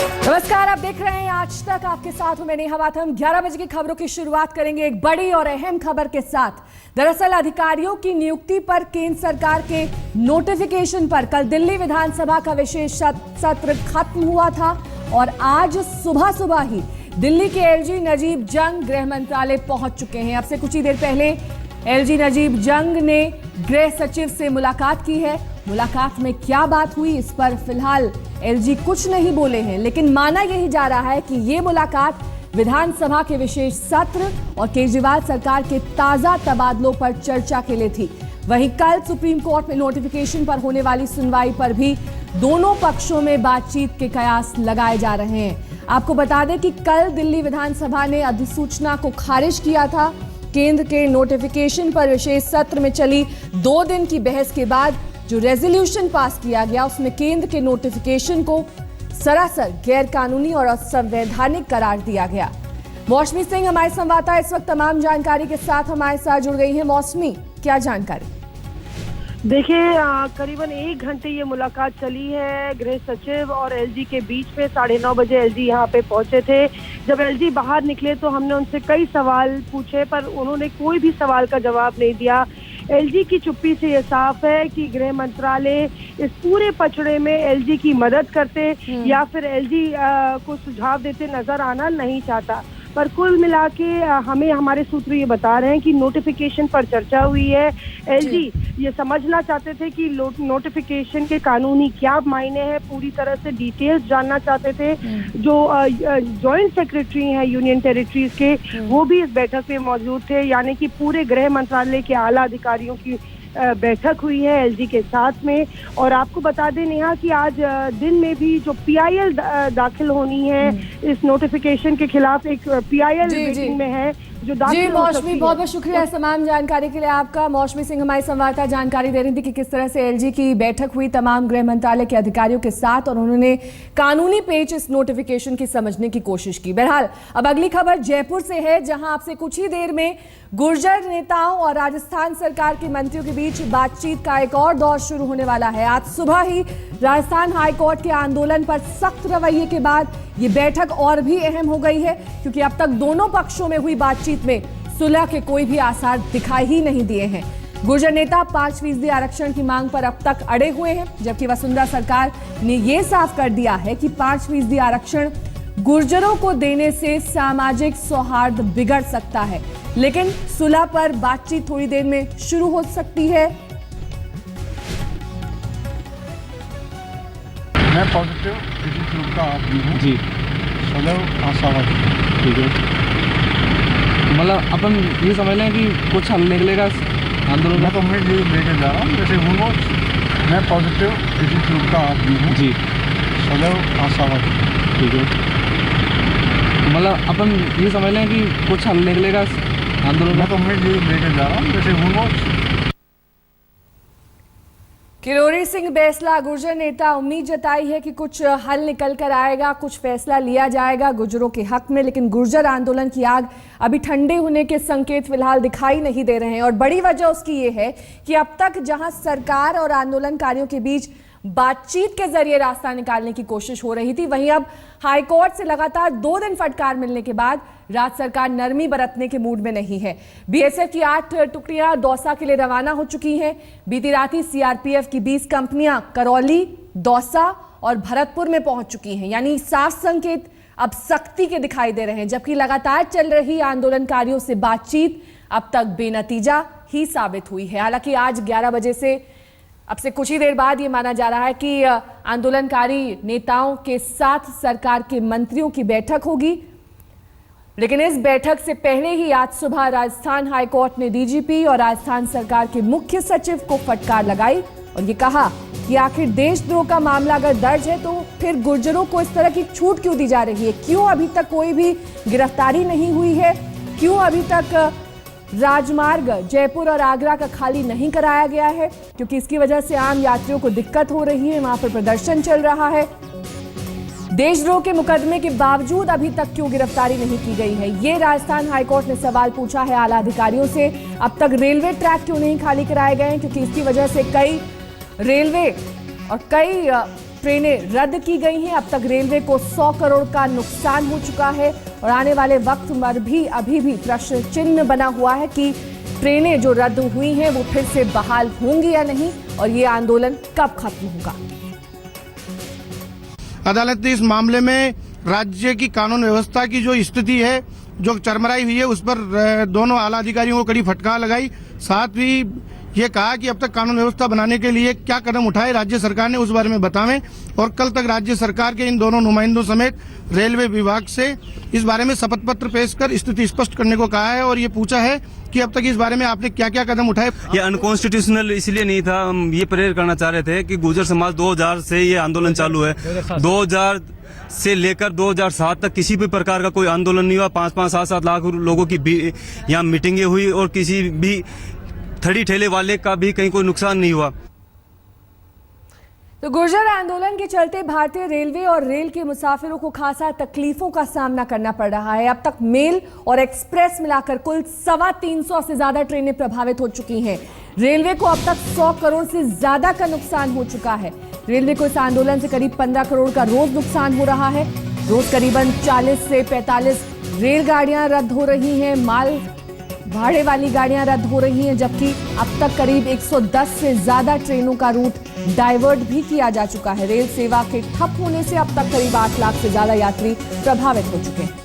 नमस्कार, आप देख रहे हैं आज तक। आपके साथ हूं मैं नेहा बाथम। 11 बजे की खबरों की शुरुआत करेंगे एक बड़ी और अहम खबर के साथ। दरअसल अधिकारियों की नियुक्ति पर केंद्र सरकार के नोटिफिकेशन पर कल दिल्ली विधानसभा का विशेष सत्र खत्म हुआ था और आज सुबह ही दिल्ली के एलजी नजीब जंग गृह मंत्रालय पहुंच चुके हैं। अब से कुछ ही देर पहले एलजी नजीब जंग ने गृह सचिव से मुलाकात की है। मुलाकात में क्या बात हुई, इस पर फिलहाल एलजी कुछ नहीं बोले हैं, लेकिन माना यही जा रहा है कि ये मुलाकात विधानसभा के विशेष सत्र और केजरीवाल सरकार के ताजा तबादलों पर चर्चा के लिए थी। वहीं कल सुप्रीम कोर्ट में नोटिफिकेशन पर होने वाली सुनवाई पर भी दोनों पक्षों में बातचीत के कयास लगाए जा रहे हैं। आपको बता दें कि कल दिल्ली विधानसभा ने अधिसूचना को खारिज किया था। केंद्र के नोटिफिकेशन पर विशेष सत्र में चली 2 दिन की बहस के बाद जो रेजोल्यूशन पास किया गया, उसमें केंद्र के नोटिफिकेशन को सरासर गैर कानूनी और असंवैधानिक करार दिया गया। मौसमी सिंह हमारे संवाददाता इस वक्त तमाम जानकारी के साथ हमारे साथ जुड़ गई है। मौसमी, क्या जानकारी? देखिए, करीबन 1 घंटे ये मुलाकात चली है गृह सचिव और एलजी के बीच में। 9:30 बजे एलजी यहाँ पे पहुंचे थे। जब एलजी बाहर निकले तो हमने उनसे कई सवाल पूछे, पर उन्होंने कोई भी सवाल का जवाब नहीं दिया। एलजी की चुप्पी से ये साफ है कि गृह मंत्रालय इस पूरे पचड़े में एलजी की मदद करते या फिर एलजी को सुझाव देते नजर आना नहीं चाहता। पर कुल मिला के हमें हमारे सूत्र ये बता रहे हैं कि नोटिफिकेशन पर चर्चा हुई है। एलजी ये समझना चाहते थे कि नोटिफिकेशन के कानूनी क्या मायने हैं, पूरी तरह से डिटेल्स जानना चाहते थे। जो जॉइंट सेक्रेटरी हैं यूनियन टेरिटरीज के, वो भी इस बैठक में मौजूद थे। यानी कि पूरे गृह मंत्रालय के आला अधिकारियों की बैठक हुई है एलजी के साथ में। और आपको बता दें नेहा कि आज दिन में भी जो पीआईएल दाखिल होनी है इस नोटिफिकेशन के खिलाफ, एक पीआईएल मीटिंग में है जो जी। मौसमी, बहुत बहुत शुक्रिया तमाम जानकारी के लिए आपका। मौसमी सिंह हमारी संवाददाता जानकारी दे रही थी कि किस तरह से एलजी की बैठक हुई तमाम गृह मंत्रालय के अधिकारियों के साथ और उन्होंने कानूनी पेच इस नोटिफिकेशन की समझने की कोशिश की। बहरहाल अब अगली खबर जयपुर से है, जहां आपसे कुछ ही देर में गुर्जर नेताओं और राजस्थान सरकार के मंत्रियों के बीच बातचीत का एक और दौर शुरू होने वाला है। आज सुबह ही राजस्थान हाईकोर्ट के आंदोलन पर सख्त रवैये के बाद ये बैठक और भी अहम हो गई है, क्योंकि अब तक दोनों पक्षों में हुई बातचीत में सुलह के कोई भी आसार दिखाई ही नहीं दिए हैं। गुर्जर नेता 5% आरक्षण की मांग पर अब तक अड़े हुए हैं, जबकि वसुंधरा सरकार ने यह साफ कर दिया है कि 5% आरक्षण गुर्जरों को देने से सामाजिक सौहार्द बिगड़ सकता है, लेकिन सुलह पर बातचीत थोड़ी देर में शुरू हो सकती है। मैं पॉजिटिव ग्रुप का आदमी हूँ जी, सदैव आशावादी। ठीक है, मतलब अपन ये समझ लें कि कुछ हल निकलेगा आंदोलन में। तो मैं ये लेके जा रहा हूँ, जैसे हूँ मैं पॉजिटिव ग्रुप का आदमी हूँ जी, सदैव आशावादी। ठीक है, मतलब अपन ये समझ लें कि कुछ हल निकलेगा आंदोलन में। तो मैं ये लेके जा रहा हूँ, जैसे हूँ किरोड़ी सिंह बैसला गुर्जर नेता उम्मीद जताई है कि कुछ हल निकल कर आएगा, कुछ फैसला लिया जाएगा गुर्जरों के हक में, लेकिन गुर्जर आंदोलन की आग अभी ठंडे होने के संकेत फिलहाल दिखाई नहीं दे रहे हैं। और बड़ी वजह उसकी ये है कि अब तक जहां सरकार और आंदोलनकारियों के बीच बातचीत के जरिए रास्ता निकालने की कोशिश हो रही थी, वहीं अब हाईकोर्ट से लगातार 2 दिन फटकार मिलने के बाद राज्य सरकार नरमी बरतने के मूड में नहीं है। बीएसएफ की 8 टुकड़ियां दौसा के लिए रवाना हो चुकी हैं। बीती रात ही सीआरपीएफ की 20 कंपनियां करौली, दौसा और भरतपुर में पहुंच चुकी हैं। यानी साफ संकेत अब सख्ती के दिखाई दे रहे हैं, जबकि लगातार चल रही आंदोलनकारियों से बातचीत अब तक बेनतीजा ही साबित हुई है। हालांकि आज 11 बजे से अब से कुछ ही देर बाद ये माना जा रहा है कि आंदोलनकारी नेताओं के साथ सरकार के मंत्रियों की बैठक होगी, लेकिन इस बैठक से पहले ही आज सुबह राजस्थान हाईकोर्ट ने डीजीपी और राजस्थान सरकार के मुख्य सचिव को फटकार लगाई और ये कहा कि आखिर देशद्रोह का मामला अगर दर्ज है तो फिर गुर्जरों को इस तरह की छूट क्यों दी जा रही है, क्यों अभी तक कोई भी गिरफ्तारी नहीं हुई है, क्यों अभी तक राजमार्ग जयपुर और आगरा का खाली नहीं कराया गया है, क्योंकि इसकी वजह से आम यात्रियों को दिक्कत हो रही है, वहां पर प्रदर्शन चल रहा है। देशद्रोह के मुकदमे के बावजूद अभी तक क्यों गिरफ्तारी नहीं की गई है, ये राजस्थान हाईकोर्ट ने सवाल पूछा है आला अधिकारियों से। अब तक रेलवे ट्रैक क्यों नहीं खाली कराए गए हैं, क्योंकि इसकी वजह से कई रेलवे और कई ट्रेनें रद्द की गई हैं। अब तक रेलवे को 100 करोड़ का नुकसान हो चुका है और आने वाले वक्त पर भी अभी भी प्रश्न चिन्ह बना हुआ है कि ट्रेनें जो रद्द हुई हैं वो फिर से बहाल होंगी या नहीं और ये आंदोलन कब खत्म होगा। अदालत ने इस मामले में राज्य की कानून व्यवस्था की जो स्थिति है, जो चरमराई हुई है, उस पर दोनों आला अधिकारियों को कड़ी फटकार लगाई। साथ ही ये कहा कि अब तक कानून व्यवस्था बनाने के लिए क्या कदम उठाए राज्य सरकार ने, उस बारे में बतावें और कल तक राज्य सरकार के इन दोनों नुमाइंदों समेत रेलवे विभाग से इस बारे में शपथ पत्र पेश कर स्थिति स्पष्ट करने को कहा है और ये पूछा है कि अब तक इस बारे में आपने क्या क्या कदम उठाए। ये अनकॉन्स्टिट्यूशनल इसलिए नहीं था, हम ये प्रेयर करना चाह रहे थे कि गुर्जर समाज 2000 से ये आंदोलन चालू है। 2000 से लेकर 2007 तक किसी भी प्रकार का कोई आंदोलन नहीं हुआ। 5-5, 7-7 लाख लोगों की यहाँ मीटिंगें हुई और किसी भी थड़ी ठेले वाले का भी कहीं कोई नुकसान नहीं हुआ। तो गुर्जर आंदोलन के चलते भारतीय रेलवे और रेल के मुसाफिरों को खासा तकलीफों का सामना करना पड़ रहा है। अब तक मेल और एक्सप्रेस मिलाकर कुल 325 से ज्यादा ट्रेनें प्रभावित हो चुकी हैं। रेलवे को अब तक 100 करोड़ से ज्यादा का नुकसान हो चुका है। रेलवे को इस आंदोलन से करीब 15 करोड़ का रोज नुकसान हो रहा है। रोज करीबन 40 से 45 रेलगाड़ियां रद्द हो रही हैं, माल भाड़े वाली गाड़ियां रद्द हो रही हैं, जबकि अब तक करीब 110 से ज्यादा ट्रेनों का रूट डाइवर्ट भी किया जा चुका है। रेल सेवा के ठप होने से अब तक करीब 8 लाख से ज्यादा यात्री प्रभावित हो चुके हैं।